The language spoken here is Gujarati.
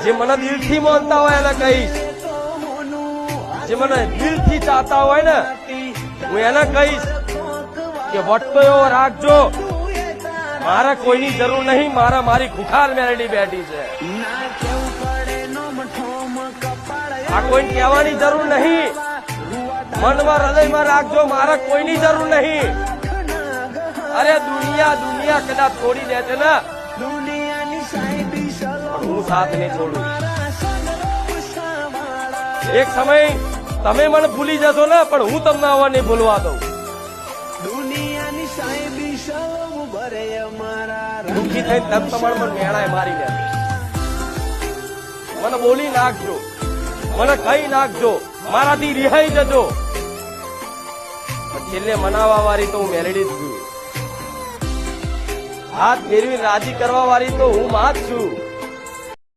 જે મને દિલથી માનતા હોય એને કહીશ, જે મને દિલથી ચાહતા હોય ને હું એને કહીશ કે વટતો એવો રાખજો, મારે કોઈની જરૂર નહીં, મારા મારી ખુખાર મેરડી બેઠી છે, આ કોઈને કહેવાની જરૂર નહીં, મનમાં હૃદયમાં રાખજો, મારે કોઈની જરૂર નહીં. અરે દુનિયા કદાચ છોડી દે છે ને હું સાથ નહીં છોડું. એક સમય તમે મને ભૂલી જશો ને પણ હું તમને આવા નહીં ભૂલવા દઉં. દુઃખી થઈને તમ તમારે મને મેળાએ મારી લે, મને બોલી નાખજો, મને કહી નાખજો, મારાથી રિહાઈ જજો. છેલ્લે મનાવવા વાળી તો હું મેલડી જ છું, હાથ ફેરવી રાજી કરવા વાળી તો હું માં જ છું.